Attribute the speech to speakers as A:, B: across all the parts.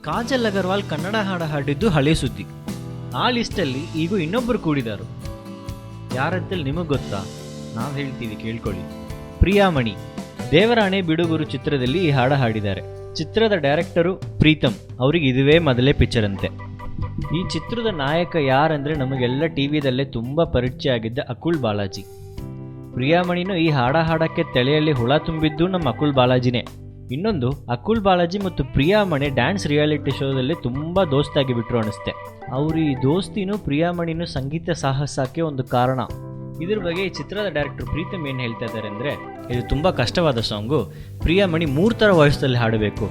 A: ಕಾಜಲ್ ಅಗರ್ವಾಲ್ ಕನ್ನಡ ಹಾಡು ಹಾಡಿದ್ದು ಹಳೆ ಸುದ್ದಿ. ಆ ಲಿಸ್ಟಲ್ಲಿ ಈಗ ಇನ್ನೊಬ್ಬರು ಕೂಡಿದರು. ಯಾರಂತೇಳಿ ನಿಮಗೆ ಗೊತ್ತಾ? ನಾವು ಹೇಳ್ತೀವಿ, ಕೇಳ್ಕೊಳ್ಳಿ. ಪ್ರಿಯಾಮಣಿ ದೇವರಾಣೆ ಬಿಡುಗರು ಚಿತ್ರದಲ್ಲಿ ಈ ಹಾಡು ಹಾಡಿದ್ದಾರೆ. ಚಿತ್ರದ ಡೈರೆಕ್ಟರು ಪ್ರೀತಮ್, ಅವರಿಗೆ ಇದುವೇ ಮೊದಲೇ ಪಿಕ್ಚರ್ ಅಂತೆ. ಈ ಚಿತ್ರದ ನಾಯಕ ಯಾರಂದರೆ ನಮಗೆಲ್ಲ ಟಿ ವಿದಲ್ಲೇ ತುಂಬ ಪರಿಚಯ ಆಗಿದ್ದ ಅಕುಲ್ ಬಾಲಾಜಿ. ಪ್ರಿಯಾಮಣಿನೂ ಈ ಹಾಡಕ್ಕೆ ತಲೆಯಲ್ಲಿ ಹುಳ ತುಂಬಿದ್ದು ನಮ್ಮ ಅಕುಲ್ ಬಾಲಾಜಿನೇ. ಇನ್ನೊಂದು, ಅಕುಲ್ ಬಾಲಾಜಿ ಮತ್ತು ಪ್ರಿಯಾಮಣಿ ಡ್ಯಾನ್ಸ್ ರಿಯಾಲಿಟಿ ಶೋದಲ್ಲಿ ತುಂಬ ದೋಸ್ತಾಗಿ ಬಿಟ್ರು ಅನಿಸ್ತೆ. ಅವರು ಈ ದೋಸ್ತಿನೂ ಪ್ರಿಯಾಮಣಿನೂ ಸಂಗೀತ ಸಾಹಸಕ್ಕೆ ಒಂದು ಕಾರಣ. ಇದ್ರ ಬಗ್ಗೆ ಈ ಚಿತ್ರದ ಡೈರೆಕ್ಟರ್ ಪ್ರೀತಮ್ ಏನು ಹೇಳ್ತಾ ಇದ್ದಾರೆ ಅಂದರೆ, ಇದು ತುಂಬ ಕಷ್ಟವಾದ ಸಾಂಗು. ಪ್ರಿಯಾಮಣಿ 3 ಥರ ವಾಯ್ಸಲ್ಲಿ ಹಾಡಬೇಕು.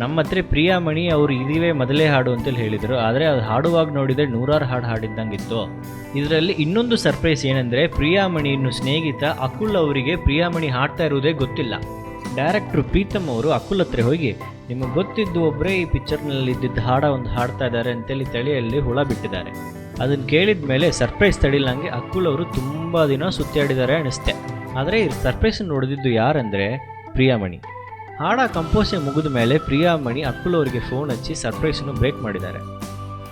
A: ನಮ್ಮ ಹತ್ರ ಪ್ರಿಯಾಮಣಿ ಅವರು ಇದುವೇ ಮೊದಲೇ ಹಾಡು ಅಂತೇಳಿ ಹೇಳಿದರು. ಆದರೆ ಅದು ಹಾಡುವಾಗ ನೋಡಿದರೆ 100 ಹಾಡು ಹಾಡಿದ್ದಂಗಿತ್ತು. ಇದರಲ್ಲಿ ಇನ್ನೊಂದು ಸರ್ಪ್ರೈಸ್ ಏನಂದರೆ, ಪ್ರಿಯಾಮಣಿ ಇನ್ನು ಸ್ನೇಹಿತ ಅಕುಲ್ ಅವರಿಗೆ ಪ್ರಿಯಾಮಣಿ ಹಾಡ್ತಾ ಇರುವುದೇ ಗೊತ್ತಿಲ್ಲ. ಡೈರೆಕ್ಟ್ರು ಪ್ರೀತಮ್ ಅವರು ಅಕುಲ್ ಹತ್ರ ಹೋಗಿ, ನಿಮಗೆ ಗೊತ್ತಿದ್ದು ಒಬ್ಬರೇ ಈ ಪಿಕ್ಚರ್ನಲ್ಲಿ ಇದ್ದಿದ್ದು ಒಂದು ಹಾಡ್ತಾ ಇದ್ದಾರೆ ಅಂತೇಳಿ ತಲೆಯಲ್ಲಿ ಹುಳ ಬಿಟ್ಟಿದ್ದಾರೆ. ಅದನ್ನು ಕೇಳಿದ ಮೇಲೆ ಸರ್ಪ್ರೈಸ್ ತಡಿಲಂಗೆ ಅಕುಲ್ ಅವರು ತುಂಬ ದಿನ ಸುತ್ತಾಡಿದ್ದಾರೆ ಅನಿಸ್ತೆ. ಆದರೆ ಈ ಸರ್ಪ್ರೈಸ್ ನೋಡಿದ್ದು ಯಾರಂದರೆ ಪ್ರಿಯಾಮಣಿ. ಹಾಡ ಕಂಪೋಸೆ ಮುಗಿದ ಮೇಲೆ ಪ್ರಿಯಾಮಣಿ ಅಕುಲ್ ಅವರಿಗೆ ಫೋನ್ ಹಚ್ಚಿ ಸರ್ಪ್ರೈಸನ್ನು ಬ್ರೇಕ್ ಮಾಡಿದ್ದಾರೆ.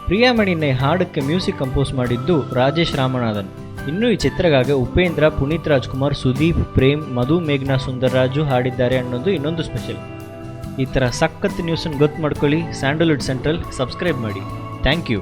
A: ಪ್ರಿಯಾಮಣಿನ ಹಾಡಕ್ಕೆ ಮ್ಯೂಸಿಕ್ ಕಂಪೋಸ್ ಮಾಡಿದ್ದು ರಾಜೇಶ್ ರಾಮನಾಥನ್. ಇನ್ನೂ ಈ ಚಿತ್ರಗಾಗಿ ಉಪೇಂದ್ರ, ಪುನೀತ್ ರಾಜ್ಕುಮಾರ್, ಸುದೀಪ್, ಪ್ರೇಮ್, ಮಧು ಮೇಘ್ನಾ ಸುಂದರ್ರಾಜು ಹಾಡಿದ್ದಾರೆ ಅನ್ನೋದು ಇನ್ನೊಂದು ಸ್ಪೆಷಲ್. ಈ ಥರ ಸಖತ್ ನ್ಯೂಸನ್ನು ಗೊತ್ತು ಮಾಡ್ಕೊಳ್ಳಿ. ಸ್ಯಾಂಡಲ್ವುಡ್ ಸೆಂಟ್ರಲ್ ಸಬ್ಸ್ಕ್ರೈಬ್ ಮಾಡಿ. Thank you.